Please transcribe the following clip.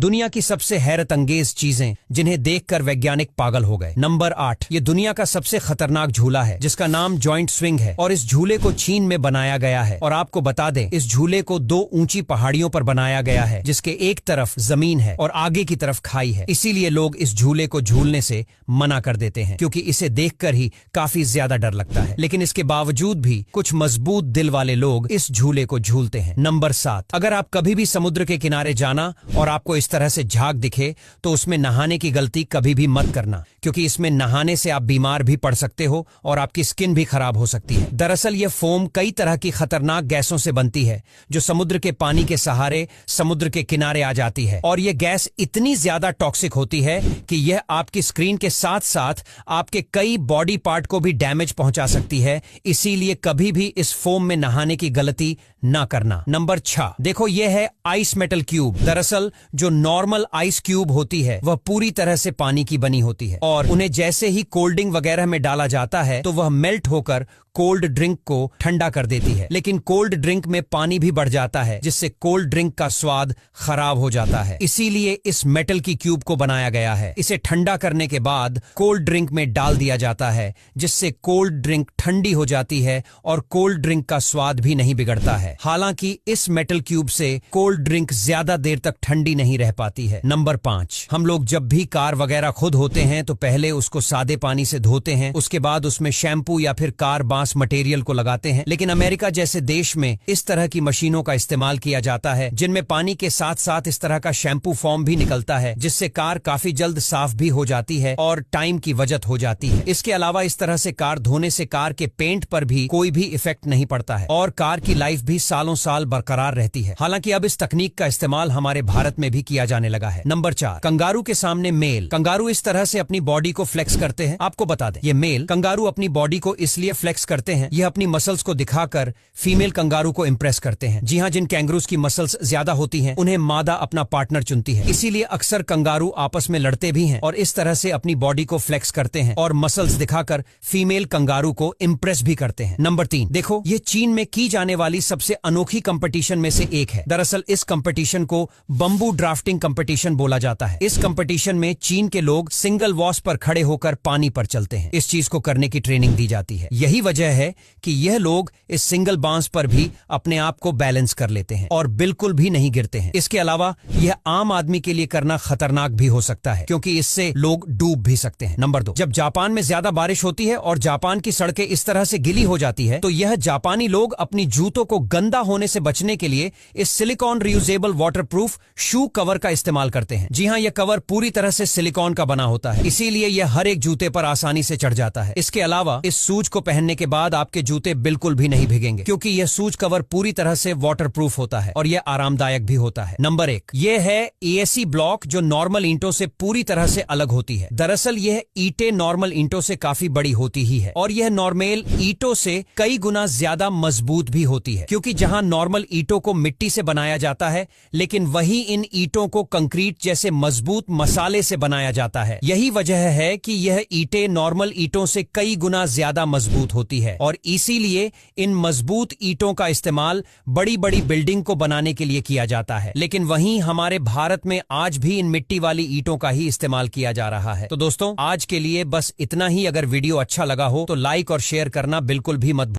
दुनिया की सबसे हैरत अंगेज चीजें जिन्हें देखकर वैज्ञानिक पागल हो गए। नंबर 8, ये दुनिया का सबसे खतरनाक झूला है जिसका नाम जॉइंट स्विंग है और इस झूले को चीन में बनाया गया है। और आपको बता दें, इस झूले को 2 ऊंची पहाड़ियों पर बनाया गया है जिसके एक तरफ जमीन है और आगे की तरफ खाई है। इसीलिए लोग इस झूले को झूलने से मना कर देते हैं क्योंकि इसे देखकर ही काफी ज्यादा डर लगता है। लेकिन इसके बावजूद भी कुछ मजबूत दिल वाले लोग इस झूले को झूलते हैं। नंबर 7, अगर आप कभी भी समुद्र के किनारे जाना और आपको इस तरह से झाग दिखे तो उसमें नहाने की गलती कभी भी मत करना, क्योंकि इसमें नहाने से आप बीमार भी पड़ सकते हो और आपकी स्किन भी खराब हो सकती है। दरअसल यह फोम कई तरह की खतरनाक गैसों से बनती है जो समुद्र के पानी के सहारे समुद्र के किनारे आ जाती है और यह गैस इतनी ज्यादा टॉक्सिक होती है कि यह आपकी स्क्रीन के साथ साथ आपके कई बॉडी पार्ट को भी डैमेज पहुंचा सकती है। इसीलिए कभी भी इस फोम में नहाने की गलती ना करना। नंबर 6, देखो यह है आइस मेटल क्यूब। दरअसल जो नॉर्मल आइस क्यूब होती है वह पूरी तरह से पानी की बनी होती है और उन्हें जैसे ही कोल्ड ड्रिंक वगैरह में डाला जाता है तो वह मेल्ट होकर कोल्ड ड्रिंक को ठंडा कर देती है। लेकिन कोल्ड ड्रिंक में पानी भी बढ़ जाता है जिससे कोल्ड ड्रिंक का स्वाद खराब हो जाता है। इसीलिए इस मेटल की क्यूब को बनाया गया है। इसे ठंडा करने के बाद कोल्ड ड्रिंक में डाल दिया जाता है जिससे कोल्ड ड्रिंक ठंडी हो जाती है और कोल्ड ड्रिंक का स्वाद भी नहीं बिगड़ता है। हालांकि इस मेटल क्यूब से कोल्ड ड्रिंक ज्यादा देर तक ठंडी नहीं रह पाती है। नंबर 5, हम लोग जब भी कार वगैरह खुद होते हैं तो पहले उसको सादे पानी से धोते हैं, उसके बाद उसमें शैम्पू या फिर कार मटेरियल को लगाते हैं। लेकिन अमेरिका जैसे देश में इस तरह की मशीनों का इस्तेमाल किया जाता है जिनमें पानी के साथ साथ इस तरह का शैम्पू फॉर्म भी निकलता है जिससे कार काफी जल्द साफ भी हो जाती है और टाइम की बचत हो जाती है। इसके अलावा इस तरह से कार धोने से कार के पेंट पर भी कोई भी इफेक्ट नहीं पड़ता है और कार की लाइफ भी सालों साल बरकरार रहती है। हालांकि अब इस तकनीक का इस्तेमाल हमारे भारत में भी किया जाने लगा है। नंबर 4, कंगारू के सामने मेल। कंगारू इस तरह से अपनी बॉडी को फ्लेक्स करते हैं। आपको बता दें, ये मेल कंगारू अपनी बॉडी को इसलिए फ्लेक्स करते हैं, यह अपनी मसल्स को दिखाकर फीमेल कंगारू को इंप्रेस करते हैं। जी हां, जिन कैंगरूज की मसल्स ज्यादा होती हैं उन्हें मादा अपना पार्टनर चुनती है। इसीलिए अक्सर कंगारू आपस में लड़ते भी हैं और इस तरह से अपनी बॉडी को फ्लेक्स करते हैं और मसल्स दिखाकर फीमेल कंगारू को इंप्रेस भी करते हैं। नंबर 3, देखो ये चीन में की जाने वाली सबसे अनोखी कंपटीशन में से एक है। दरअसल इस कंपटीशन को बंबू ड्राफ्टिंग कंपटीशन बोला जाता है। इस कंपटीशन में चीन के लोग सिंगल वॉश पर खड़े होकर पानी पर चलते हैं। इस चीज को करने की ट्रेनिंग दी जाती है। यही वजह है कि यह लोग इस सिंगल बांस पर भी अपने आप को बैलेंस कर लेते हैं और बिल्कुल भी नहीं गिरते हैं। इसके अलावा यह आम आदमी के लिए करना खतरनाक भी हो सकता है क्योंकि इससे लोग डूब भी सकते हैं। नंबर 2, जब जापान में ज्यादा बारिश होती है और जापान की सड़कें इस तरह से गीली हो जाती है तो यह जापानी लोग अपनी जूतों को गंदा होने से बचने के लिए इस silicon reusable waterproof shoe cover का इस्तेमाल करते हैं। जी हां, यह कवर पूरी तरह से सिलिकॉन का बना होता है, इसीलिए यह हर एक जूते पर आसानी से चढ़ जाता है। इसके अलावा इस शूज को पहनने के बाद आपके जूते बिल्कुल भी नहीं भीगेंगे क्योंकि यह शूज कवर पूरी तरह से वाटरप्रूफ होता है और यह आरामदायक भी होता है। नंबर 1, यह है एएसी ब्लॉक जो नॉर्मल ईंटों से पूरी तरह से अलग होती है। दरअसल यह ईंटें नॉर्मल ईंटों से काफी बड़ी होती ही है और यह नॉर्मल ईंटों से कई गुना ज्यादा मजबूत भी होती है क्योंकि जहां नॉर्मल ईंटों को मिट्टी से बनाया जाता है लेकिन वही इन ईंटों को कंक्रीट जैसे मजबूत मसाले से बनाया जाता है। यही वजह है कि यह ईंटें नॉर्मल ईंटों से कई गुना ज्यादा मजबूत होती है और इसीलिए इन मजबूत ईंटों का इस्तेमाल बड़ी बड़ी बिल्डिंग को बनाने के लिए किया जाता है। लेकिन वहीं हमारे भारत में आज भी इन मिट्टी वाली ईंटों का ही इस्तेमाल किया जा रहा है। तो दोस्तों, आज के लिए बस इतना ही। अगर वीडियो अच्छा लगा हो तो लाइक और शेयर करना बिल्कुल भी मत